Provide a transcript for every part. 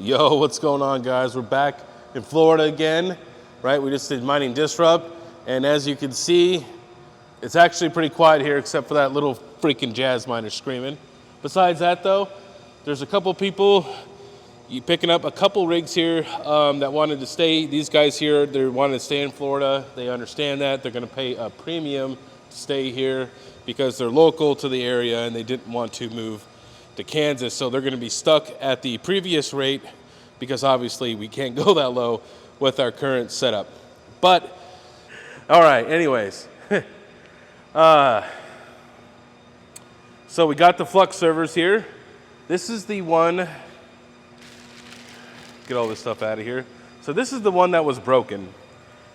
Yo, what's going on, guys? We're back in Florida again, right? We just did mining disrupt, and as you can see, it's actually pretty quiet here except for that little freaking jazz miner screaming. Besides that though, there's a couple people picking up a couple rigs here that wanted to stay. These guys here, they wanted to stay in Florida. They understand that. They're gonna pay a premium to stay here because they're local to the area and they didn't want to move to Kansas. So they're gonna be stuck at the previous rate because obviously we can't go that low with our current setup. But, all right, anyways. So we got the Flux servers here. This is the one, get all this stuff out of here. So this is the one that was broken.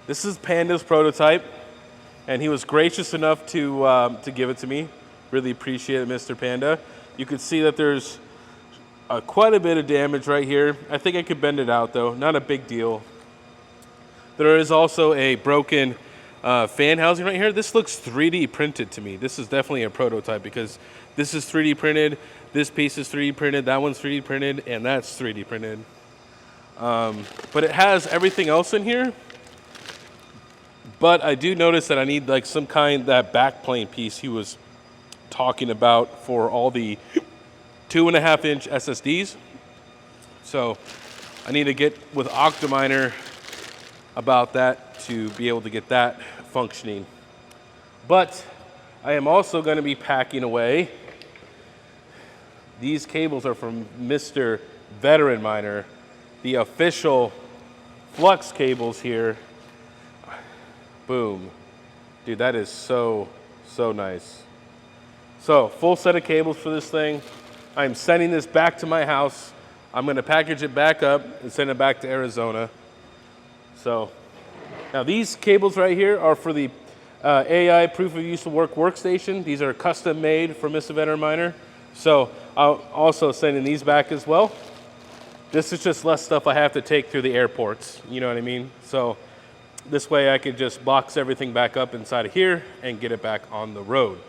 This is Panda's prototype, and he was gracious enough to give it to me. Really appreciate it, Mr. Panda. You can see that there's quite a bit of damage right here. I think I could bend it out though, not a big deal. There is also a broken fan housing right here. This looks 3D printed to me. This is definitely a prototype because this is 3D printed, this piece is 3D printed, that one's 3D printed, and that's 3D printed. But it has everything else in here. But I do notice that I need like some kind, that backplane piece he was talking about for all the 2.5-inch SSDs. So I need to get with Octominer about that to be able to get that functioning. But I am also going to be packing away. These cables are from Mr. Veteran Miner, the official Flux cables here. Boom. Dude, that is so nice. So, full set of cables for this thing. I'm sending this back to my house. I'm going to package it back up and send it back to Arizona. So, now these cables right here are for the AI proof of useful work workstation. These are custom made for Mr. Veteran Miner. So, I'll also sending these back as well. This is just less stuff I have to take through the airports. You know what I mean? So, this way I could just box everything back up inside of here and get it back on the road.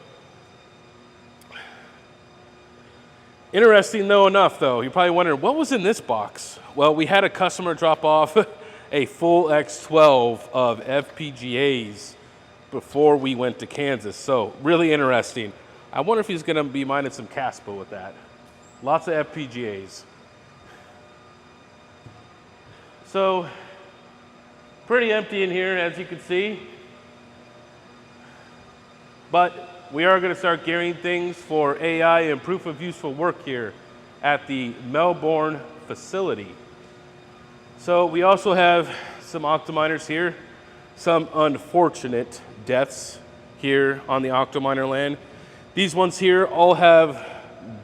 Interesting though enough though, you're probably wondering, what was in this box? Well, we had a customer drop off a full X12 of FPGAs before we went to Kansas. So really interesting. I wonder if he's gonna be mining some Caspa with that. Lots of FPGAs. So, pretty empty in here as you can see. But we are going to start gearing things for AI and proof of useful work here at the Melbourne facility. So we also have some Octominers here, some unfortunate deaths here on the Octominer land. These ones here all have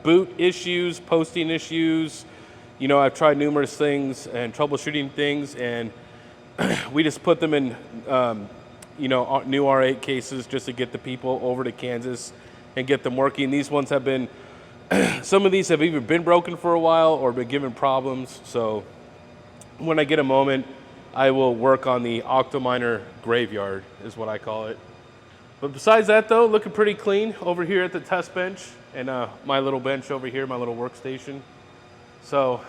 boot issues, posting issues. You know, I've tried numerous things and troubleshooting things, and we just put them in you know, new R8 cases just to get the people over to Kansas and get them working. These ones have been, some of these have either been broken for a while or been given problems. So when I get a moment, I will work on the Octominer graveyard is what I call it. But besides that though, looking pretty clean over here at the test bench and my little bench over here, my little workstation. So,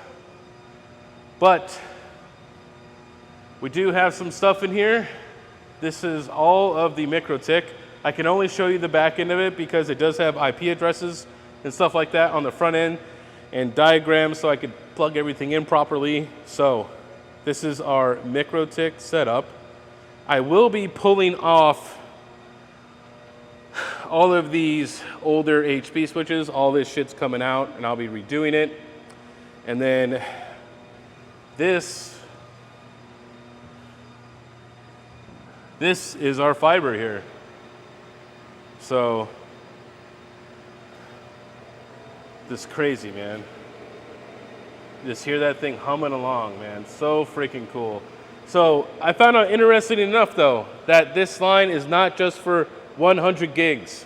but we do have some stuff in here. This is all of the MikroTik. I can only show you the back end of it because it does have IP addresses and stuff like that on the front end and diagrams so I could plug everything in properly. So this is our MikroTik setup. I will be pulling off all of these older HP switches. All this shit's coming out and I'll be redoing it. And then this is our fiber here. So, this is crazy, man. Just hear that thing humming along, man. So freaking cool. So, I found out interesting enough though, that this line is not just for 100 gigs.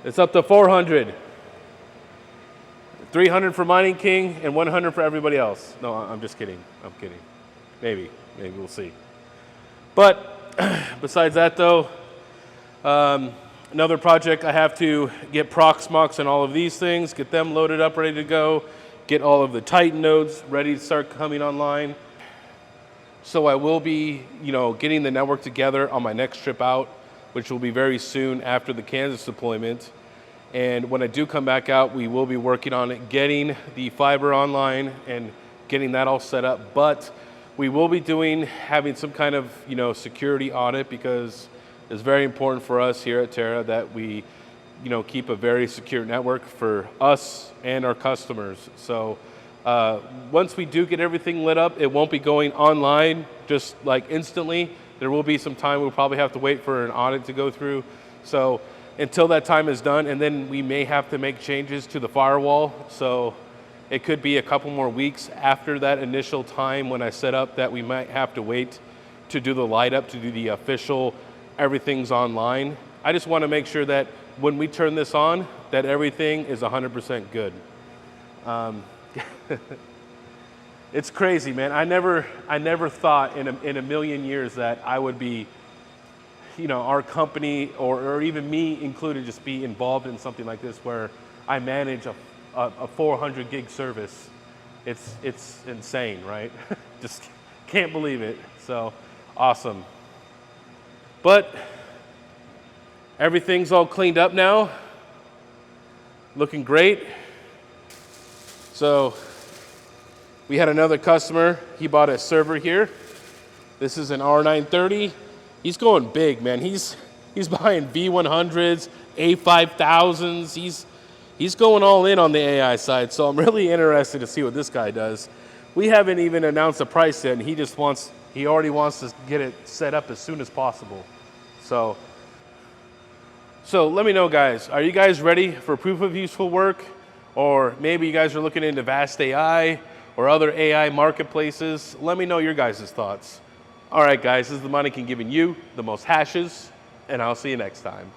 It's up to 400. 300 for Mining King and 100 for everybody else. No, I'm just kidding. I'm kidding. Maybe we'll see. But besides that though, another project I have to get Proxmox and all of these things, get them loaded up, ready to go, get all of the Titan nodes ready to start coming online. So I will be, getting the network together on my next trip out, which will be very soon after the Kansas deployment. And when I do come back out, we will be working on it, getting the fiber online and getting that all set up. But we will be having some kind of, security audit, because it's very important for us here at Terra that we, keep a very secure network for us and our customers. So once we do get everything lit up, it won't be going online just like instantly. There will be some time we'll probably have to wait for an audit to go through. So until that time is done, and then we may have to make changes to the firewall. So it could be a couple more weeks after that initial time when I set up that we might have to wait to do the light up, to do the official everything's online. I just want to make sure that when we turn this on, that everything is 100% good. It's crazy, man. I never thought in a million years that I would be, our company or even me included, just be involved in something like this where I manage a 400 gig service. It's insane, right? Just can't believe it. So awesome. But everything's all cleaned up now. Looking great. So we had another customer. He bought a server here. This is an R930. He's going big, man. He's buying V100s, A5000s. He's going all in on the AI side. So I'm really interested to see what this guy does. We haven't even announced a price yet, and he already wants to get it set up as soon as possible. So let me know, guys. Are you guys ready for proof of useful work? Or maybe you guys are looking into vast.ai or other AI marketplaces. Let me know your guys' thoughts. All right, guys, this is the Mannequin giving you the most hashes, and I'll see you next time.